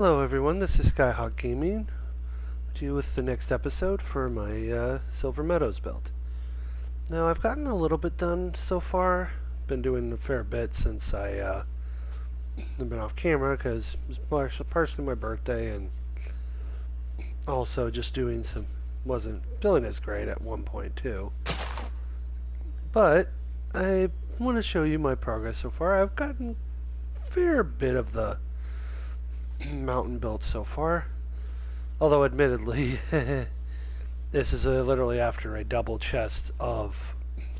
Hello everyone, this is Skyhawk Gaming, to you with the next episode for my Silver Meadows build. Now I've gotten a little bit done so far, been doing a fair bit since I've been off camera because it was partially my birthday and also just doing wasn't feeling as great at one point too. But I want to show you my progress so far. I've gotten a fair bit of the mountain built so far. Although, admittedly, this is literally after a double chest of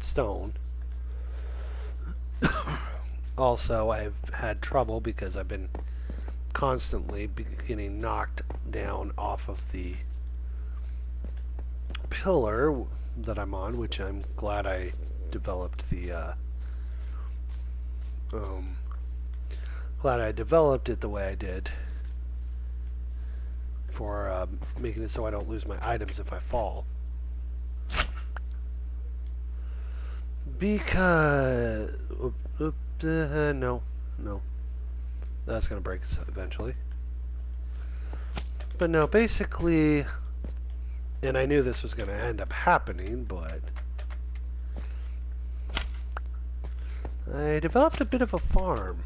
stone. Also, I've had trouble because I've been constantly getting knocked down off of the pillar that I'm on, which I'm glad I developed it the way I did for making it so I don't lose my items if I fall. Because no, that's gonna break us eventually. But no, basically, and I knew this was gonna end up happening, but I developed a bit of a farm.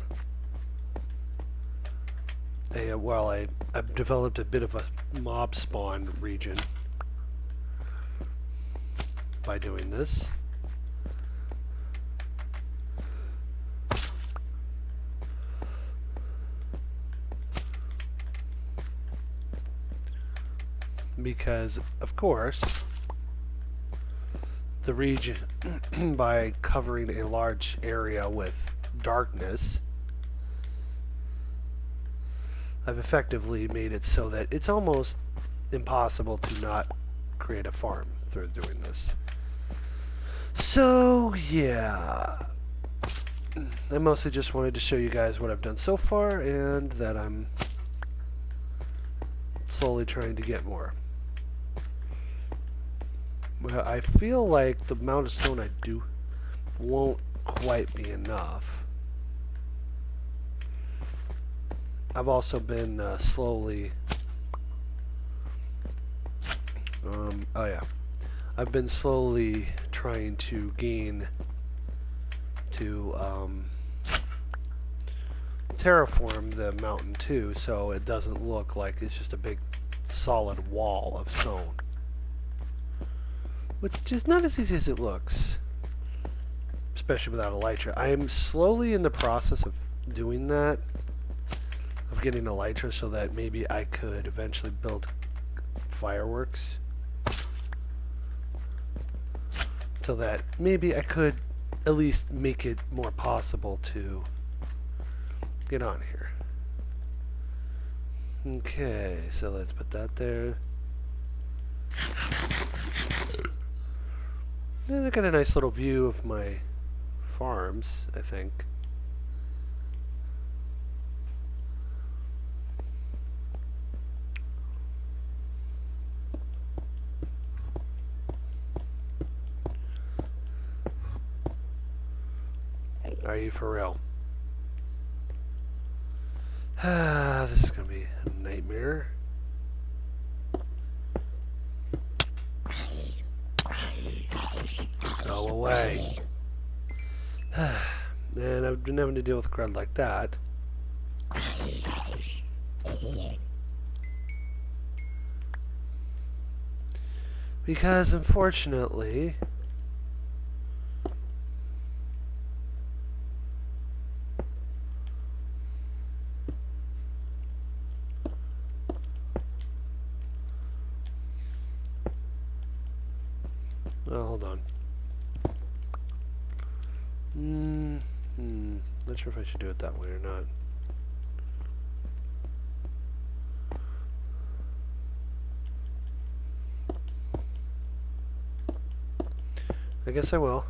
I've developed a bit of a mob spawn region by doing this. Because, of course, the region, by covering a large area with darkness, I've effectively made it so that it's almost impossible to not create a farm through doing this. So, yeah. I mostly just wanted to show you guys what I've done so far and that I'm slowly trying to get more. Well, I feel like the amount of stone I do won't quite be enough. I've also been slowly... I've been slowly trying to gain to terraform the mountain too, so it doesn't look like it's just a big solid wall of stone. Which is not as easy as it looks, especially without elytra. I am slowly in the process of doing that, of getting elytra so that maybe I could eventually build fireworks. So that maybe I could at least make it more possible to get on here. Okay, so let's put that there. And I got a nice little view of my farms, I think. Are you for real? This is gonna be a nightmare. Go away. And I've been having to deal with crud like that. Because unfortunately, oh, hold on. Not sure if I should do it that way or not. I guess I will.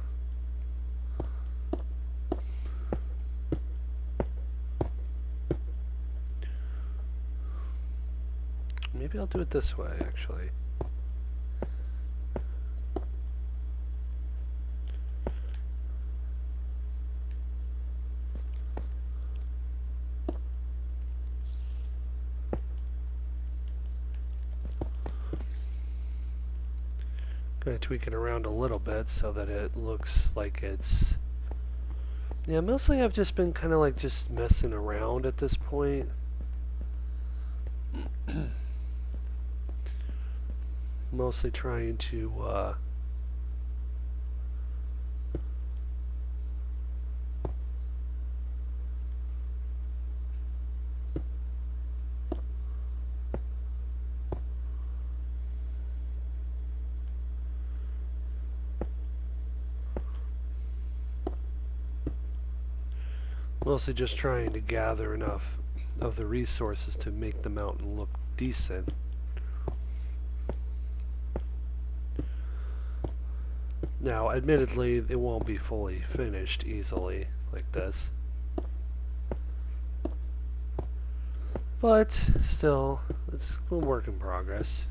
Maybe I'll do it this way, actually. Gonna tweak it around a little bit so that it looks like it's... Yeah, mostly I've just been kind of like just messing around at this point. Mostly trying to mostly just trying to gather enough of the resources to make the mountain look decent. Now, admittedly, it won't be fully finished easily like this. But, still, it's a work in progress.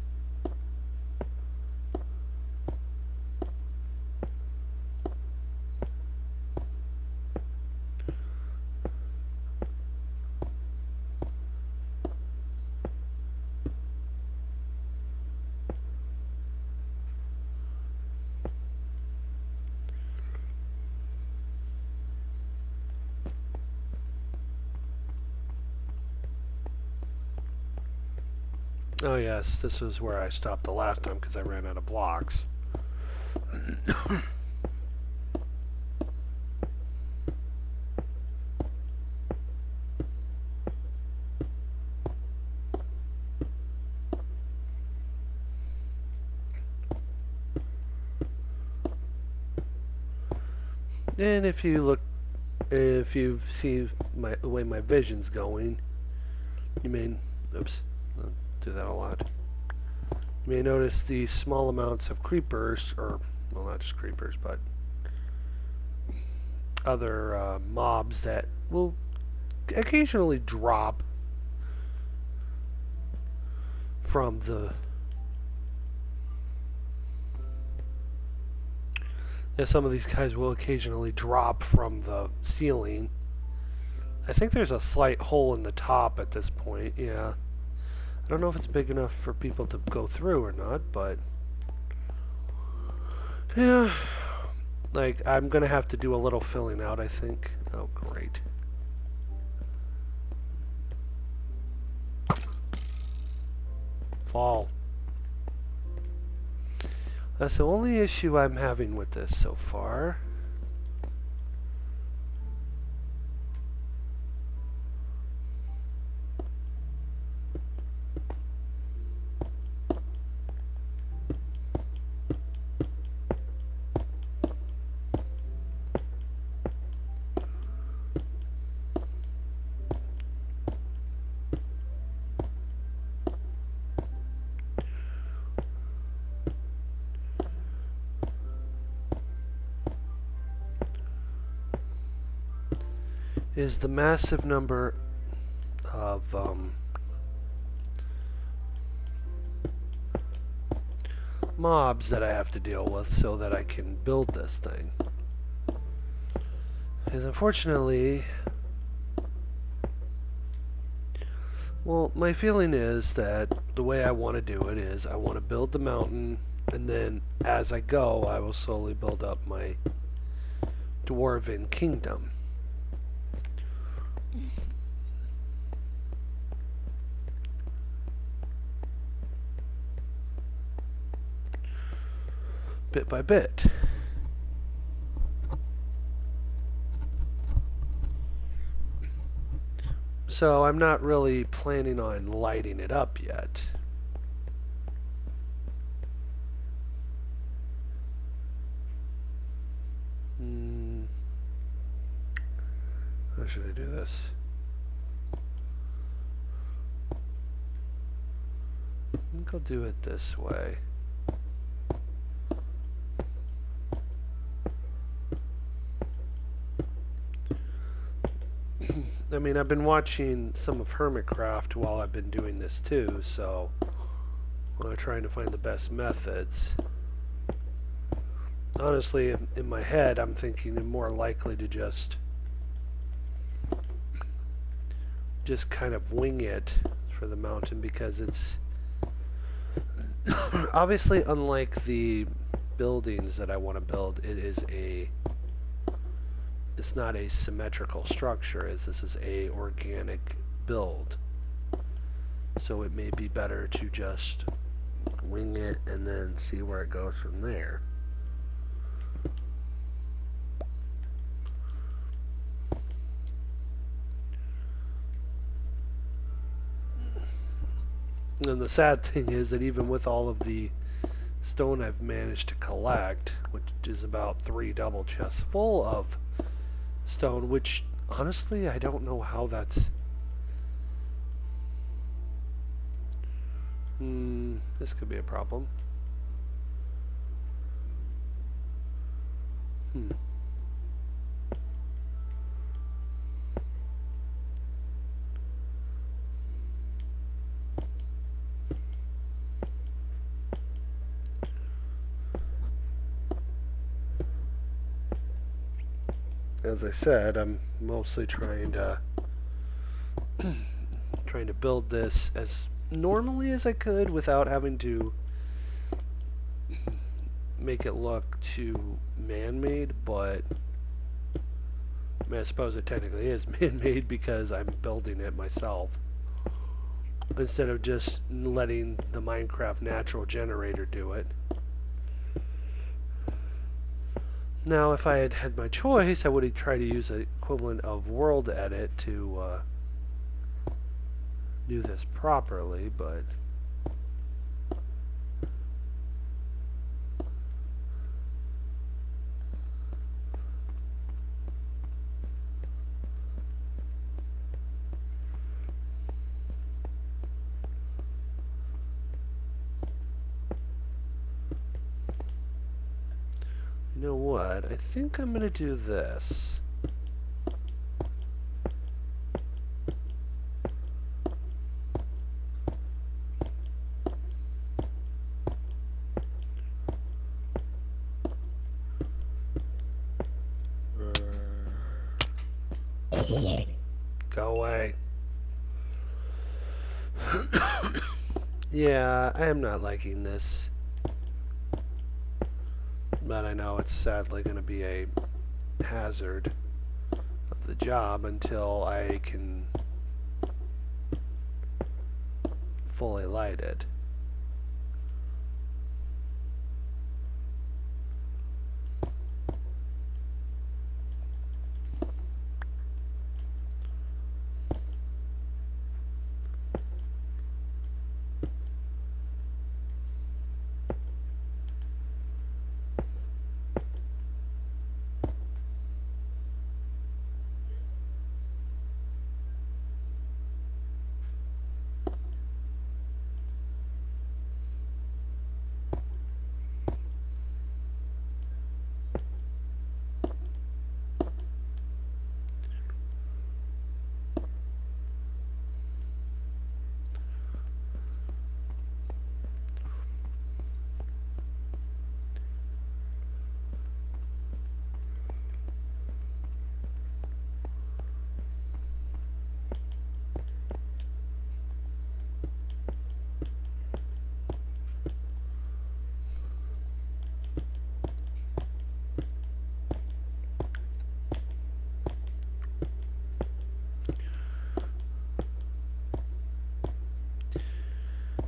Oh yes, this was where I stopped the last time because I ran out of blocks. And if you see the way my vision's going, you may, oops, I'll do that a lot. You may notice these small amounts of creepers, or, well, not just creepers, but other mobs that will occasionally drop from the... Yeah, some of these guys will occasionally drop from the ceiling. I think there's a slight hole in the top at this point, yeah. I don't know if it's big enough for people to go through or not, but... Yeah. Like, I'm gonna have to do a little filling out, I think. Oh, great. Fall. That's the only issue I'm having with this so far. Is the massive number of mobs that I have to deal with so that I can build this thing. Because unfortunately, well, my feeling is that the way I want to do it is I want to build the mountain, and then as I go I will slowly build up my dwarven kingdom. Bit by bit. So I'm not really planning on lighting it up yet. How should I do this? I think I'll do it this way. I mean, I've been watching some of Hermitcraft while I've been doing this too, so I'm trying to find the best methods. Honestly, in my head, I'm thinking I'm more likely to just kind of wing it for the mountain, because it's obviously unlike the buildings that I want to build, it's not a symmetrical structure, as this is a organic build. So it may be better to just wing it and then see where it goes from there. And the sad thing is that even with all of the stone I've managed to collect, which is about 3 double chests full of stone, which honestly I don't know how that's... this could be a problem. As I said, I'm mostly trying to build this as normally as I could without having to make it look too man-made, but I mean, I suppose it technically is man-made because I'm building it myself instead of just letting the Minecraft natural generator do it. Now, if I had had my choice, I would have tried to use the equivalent of World Edit to do this properly, but you know what? I think I'm going to do this. Go away. Yeah, I am not liking this. But I know it's sadly going to be a hazard of the job until I can fully light it.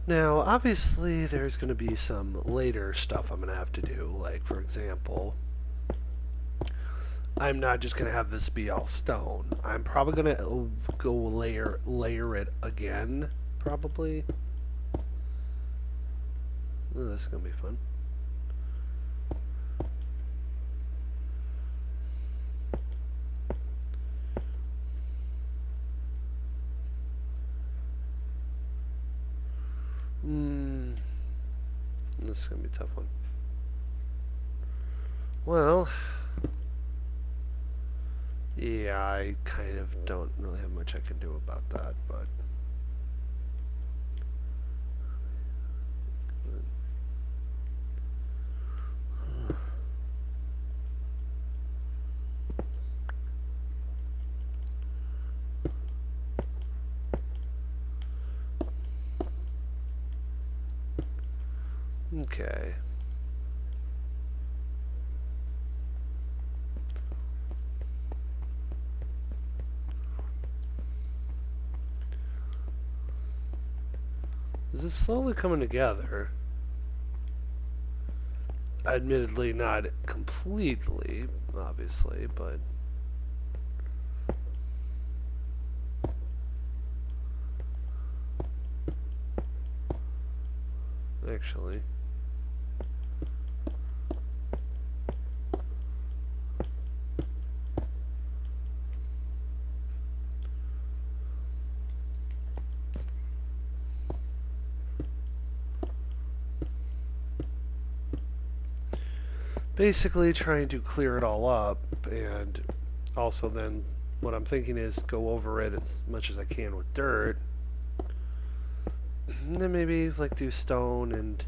Now, obviously, there's going to be some later stuff I'm going to have to do. Like, for example, I'm not just going to have this be all stone. I'm probably going to go layer it again, probably. Oh, this is going to be fun. This is going to be a tough one. Well, yeah, I kind of don't really have much I can do about that, but... Okay. This is slowly coming together. Admittedly, not completely, obviously, but actually. Basically trying to clear it all up, and also then what I'm thinking is go over it as much as I can with dirt, and then maybe like do stone and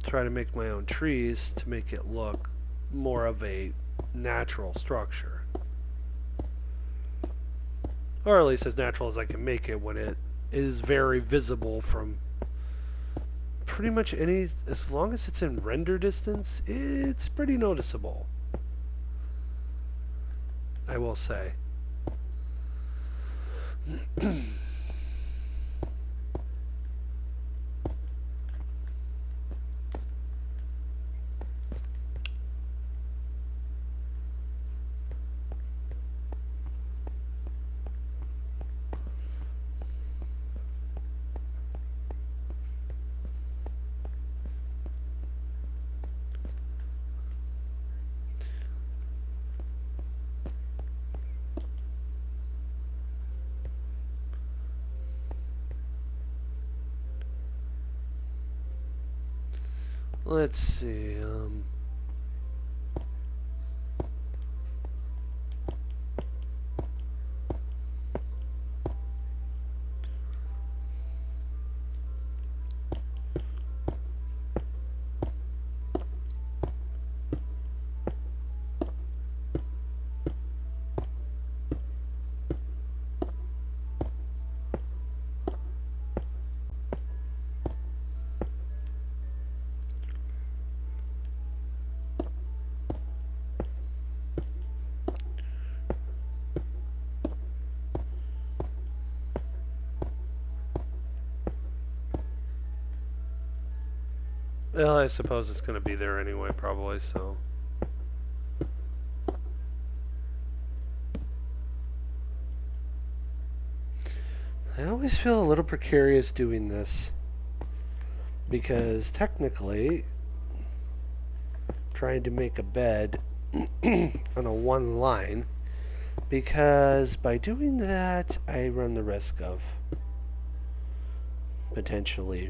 try to make my own trees to make it look more of a natural structure, or at least as natural as I can make it when it is very visible from pretty much any, as long as it's in render distance, it's pretty noticeable, I will say. Let's see, well, I suppose it's going to be there anyway, probably, so. I always feel a little precarious doing this, because technically, trying to make a bed on a one line, because by doing that, I run the risk of potentially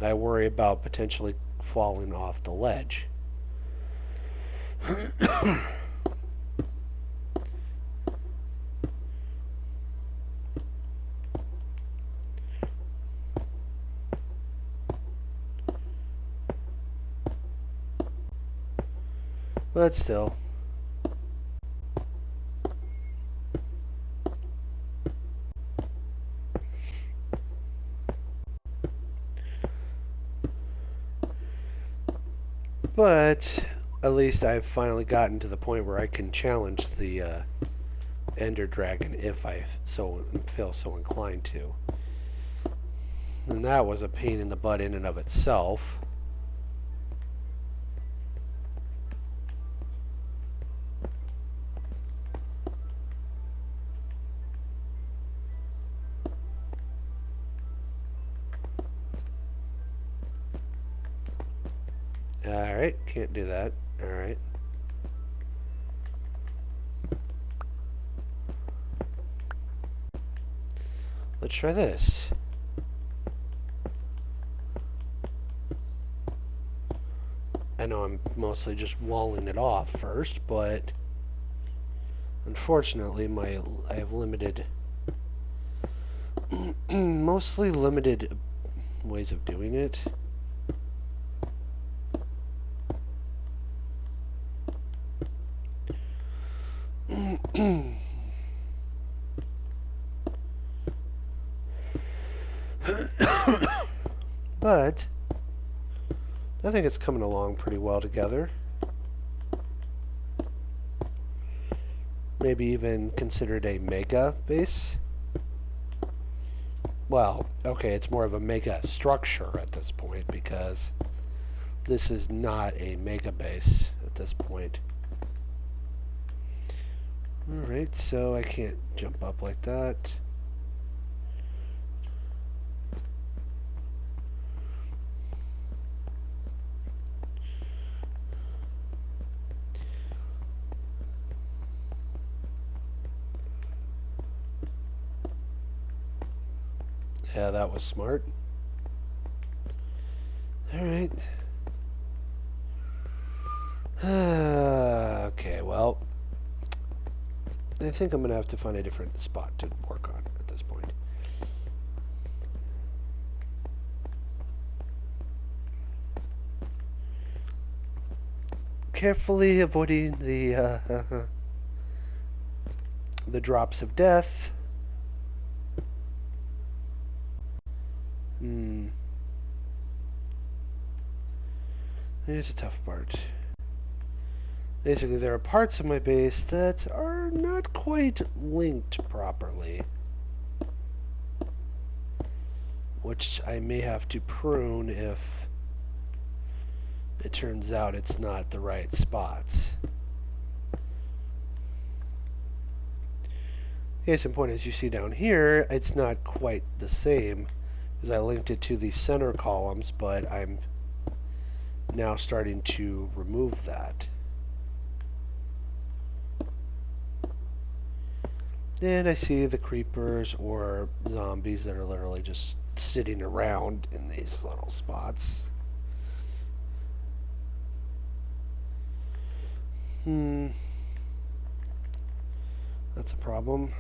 I worry about potentially falling off the ledge. But still. But at least I've finally gotten to the point where I can challenge the Ender Dragon if I feel so inclined to. And that was a pain in the butt in and of itself. Alright, can't do that. Alright. Let's try this. I know I'm mostly just walling it off first, but unfortunately I have limited mostly limited ways of doing it. But I think it's coming along pretty well together. maybe even considered a mega base. Well, okay, it's more of a mega structure at this point because this is not a mega base at this point. Alright, so I can't jump up like that. Yeah, that was smart. Alright. Okay, well, I think I'm going to have to find a different spot to work on at this point. Carefully avoiding the drops of death. Here's a tough part. Basically, there are parts of my base that are not quite linked properly, which I may have to prune if it turns out it's not the right spots. Case in point, as you see down here, it's not quite the same as I linked it to the center columns, but I'm now starting to remove that. And I see the creepers or zombies that are literally just sitting around in these little spots. That's a problem.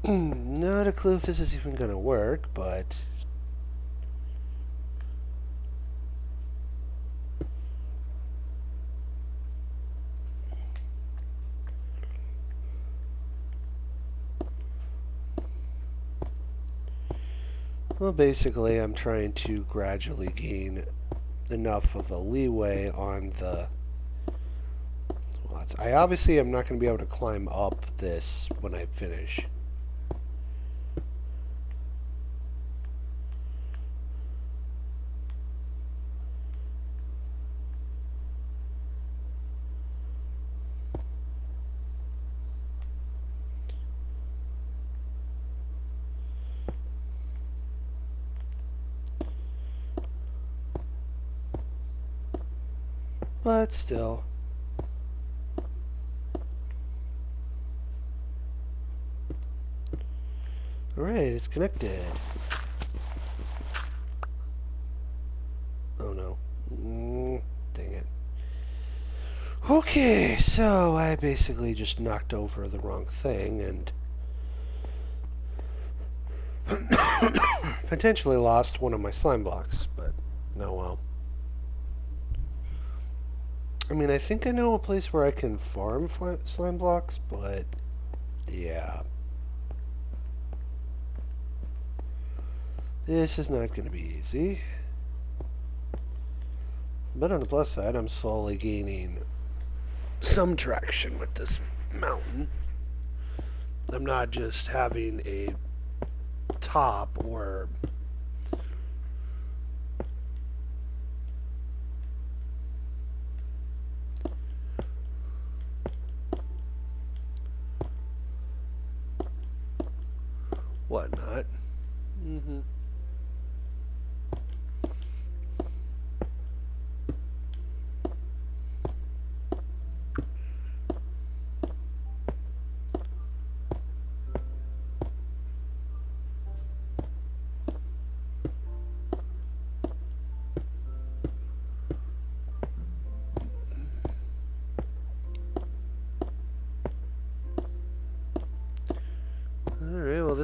Not a clue if this is even going to work, but well, basically I'm trying to gradually gain enough of a leeway on the lots. I obviously am not going to be able to climb up this when I finish. But still. Alright, it's connected. Oh no. Dang it. Okay, so I basically just knocked over the wrong thing and potentially lost one of my slime blocks, but no well. I mean, I think I know a place where I can farm slime blocks, but yeah. This is not going to be easy. But on the plus side, I'm slowly gaining some traction with this mountain. I'm not just having a top or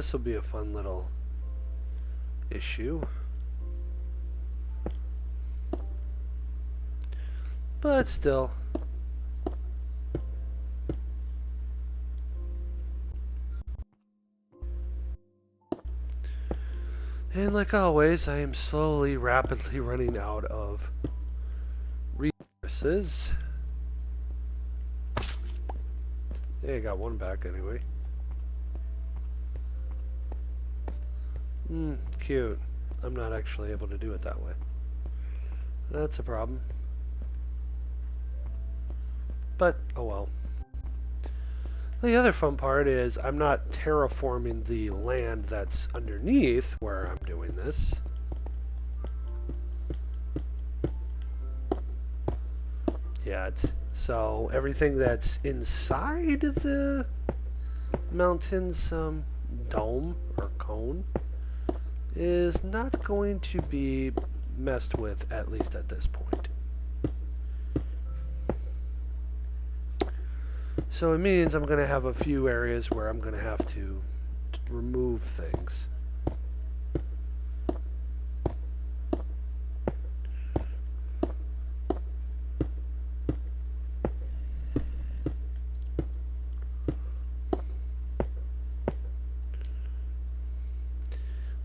this will be a fun little issue. But still. And like always, I am slowly, rapidly running out of resources. Hey, I got one back anyway. Cute. I'm not actually able to do it that way. That's a problem. But, oh well. The other fun part is I'm not terraforming the land that's underneath where I'm doing this. Yet. So everything that's inside the mountain's dome or cone is not going to be messed with, at least at this point. So it means I'm going to have a few areas where I'm going to have to remove things.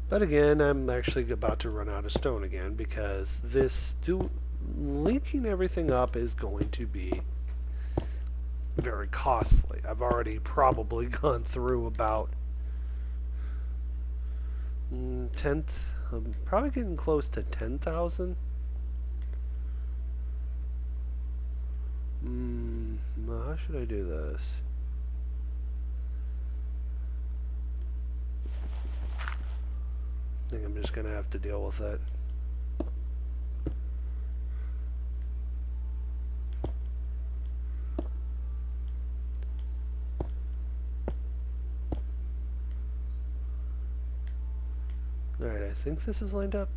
But again, I'm actually about to run out of stone again because this linking everything up is going to be very costly. I've already probably gone through about I'm probably getting close to 10,000. How should I do this? I think I'm just going to have to deal with it. Alright, I think this is lined up.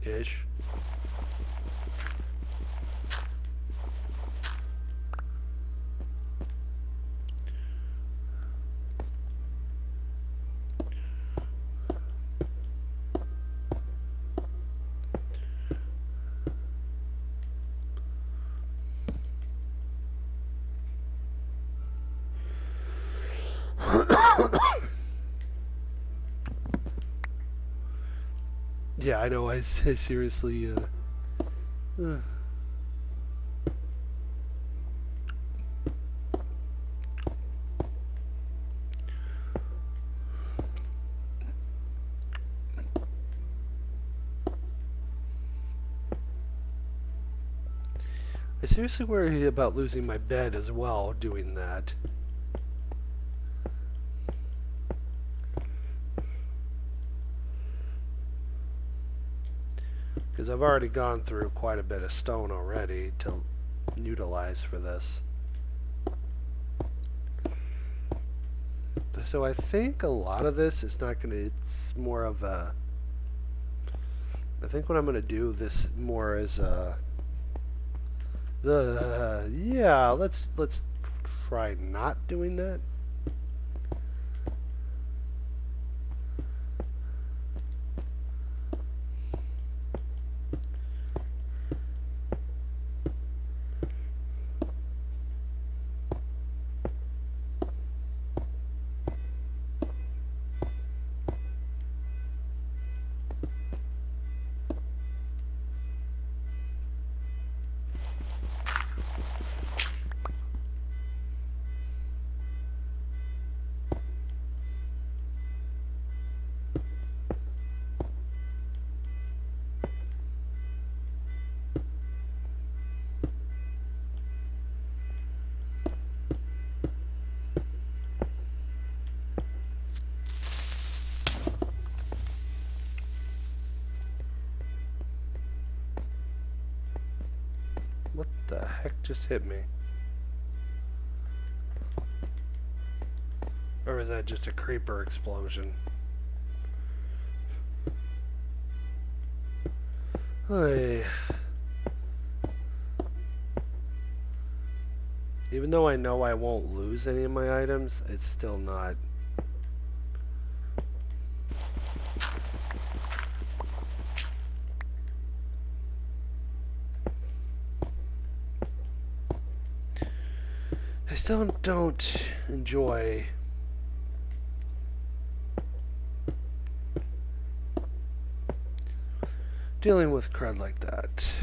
Ish. Yeah, I know, I seriously, I seriously worry about losing my bed as well doing that. Because I've already gone through quite a bit of stone already to utilize for this. So I think a lot of this is not going to, it's more of a, I think what I'm going to do this more as a, yeah, let's try not doing that. What the heck just hit me? Or is that just a creeper explosion? Hey. Even though I know I won't lose any of my items, it's still not... I still don't enjoy dealing with crud like that.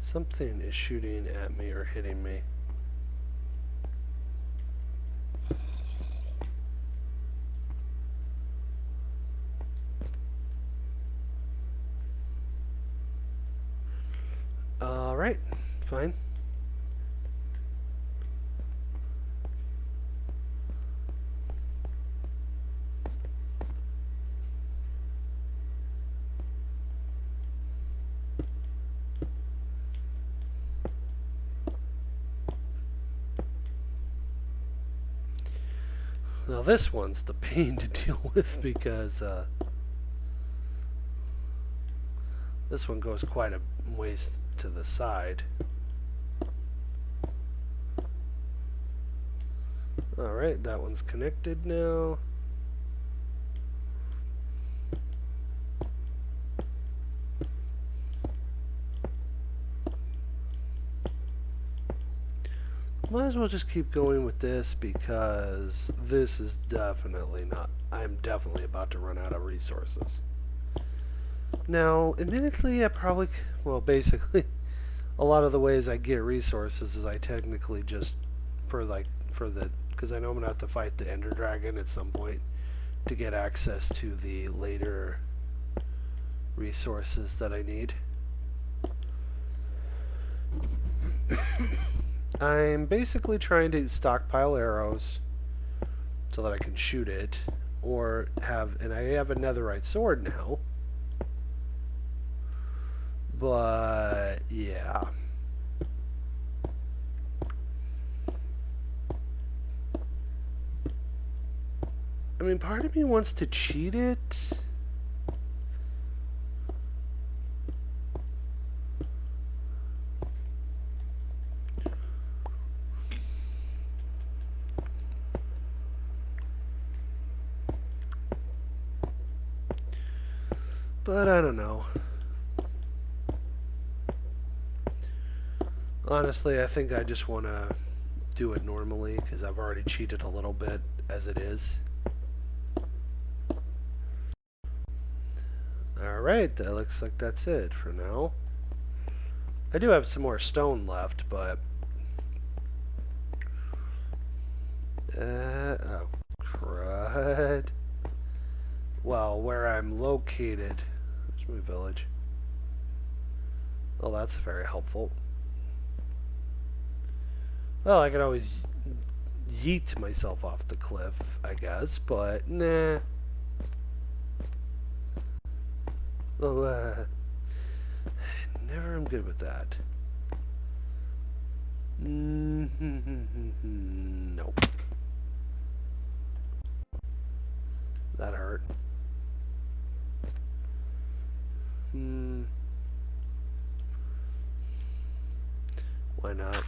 Something is shooting at me or hitting me. Alright, fine. Now this one's the pain to deal with because this one goes quite a ways to the side. Alright, that one's connected now. Might as well just keep going with this because this is definitely not... I'm definitely about to run out of resources. Now, admittedly, I probably... Well, basically, a lot of the ways I get resources is I technically just... Because I know I'm going to have to fight the Ender Dragon at some point to get access to the later resources that I need. I'm basically trying to stockpile arrows so that I can shoot it, or have, and I have a netherite sword now, but yeah. I mean, part of me wants to cheat it. But I don't know. Honestly, I think I just want to do it normally because I've already cheated a little bit as it is. Alright, that looks like that's it for now. I do have some more stone left, but... oh, crud. Well, where I'm located... There's my village. Well, that's very helpful. Well, I could always yeet myself off the cliff, I guess, but nah. Oh, never am good with that. Nope. That hurt. Why not?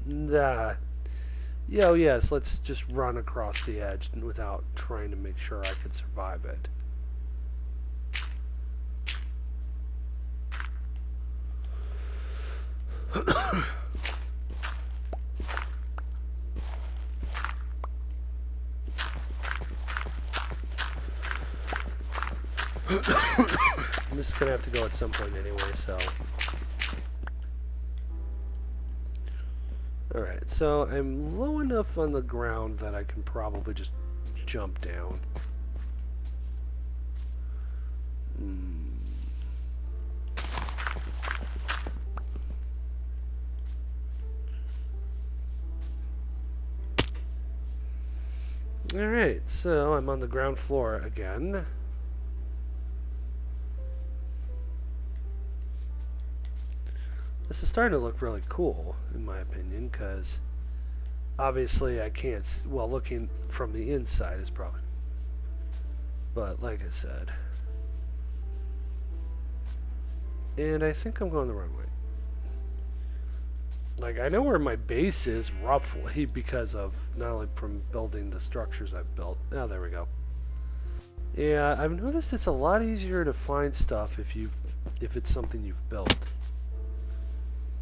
Yeah, oh yes, let's just run across the edge without trying to make sure I could survive it. This is gonna have to go at some point anyway, so... Alright, so I'm low enough on the ground that I can probably just jump down. Alright, so I'm on the ground floor again. This is starting to look really cool, in my opinion, because obviously I can't, well, looking from the inside is probably, but like I said, and I think I'm going the wrong way. Like, I know where my base is roughly because of not only from building the structures I've built. Oh, there we go. Yeah, I've noticed it's a lot easier to find stuff if it's something you've built,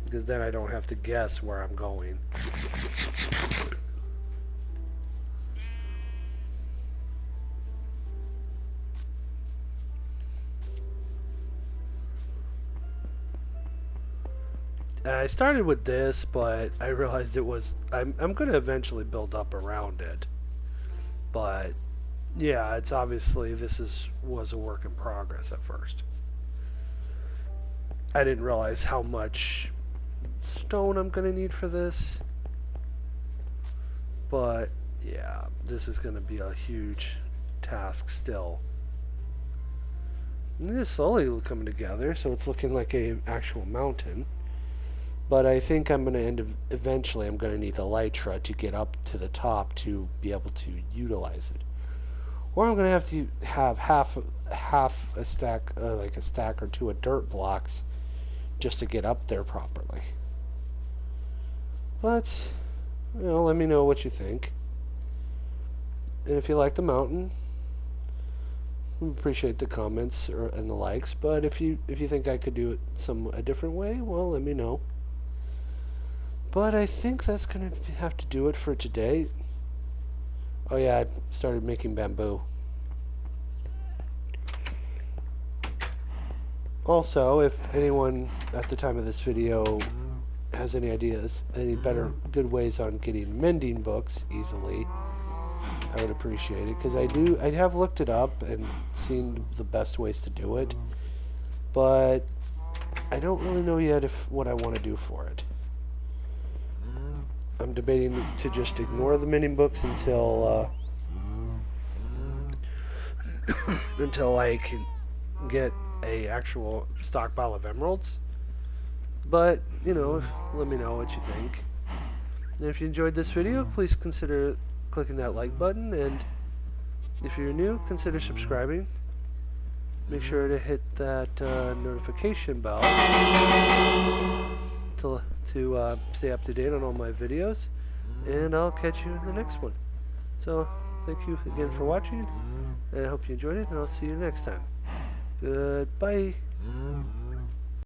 because then I don't have to guess where I'm going. I started with this, but I realized it was I'm going to eventually build up around it. But yeah, it's obviously was a work in progress at first. I didn't realize how much stone I'm going to need for this. But yeah, this is going to be a huge task still. And it's slowly coming together, so it's looking like an actual mountain. But I think I'm going to eventually I'm going to need elytra to get up to the top to be able to utilize it. Or I'm going to have half a stack, like a stack or two of dirt blocks just to get up there properly. But, you know, let me know what you think. And if you like the mountain, we appreciate the comments and the likes. But if you think I could do it a different way, well, let me know. But I think that's going to have to do it for today. Oh yeah, I started making bamboo. Also, if anyone at the time of this video has any ideas, any good ways on getting mending books easily, I would appreciate it, because I have looked it up and seen the best ways to do it, but I don't really know yet what I want to do for it. I'm debating to just ignore the mending books until until I can get a actual stockpile of emeralds. But, you know, let me know what you think. And if you enjoyed this video, please consider clicking that like button, and if you're new, consider subscribing. Make sure to hit that notification bell to stay up to date on all my videos, and I'll catch you in the next one. So, thank you again for watching, and I hope you enjoyed it, and I'll see you next time. Goodbye.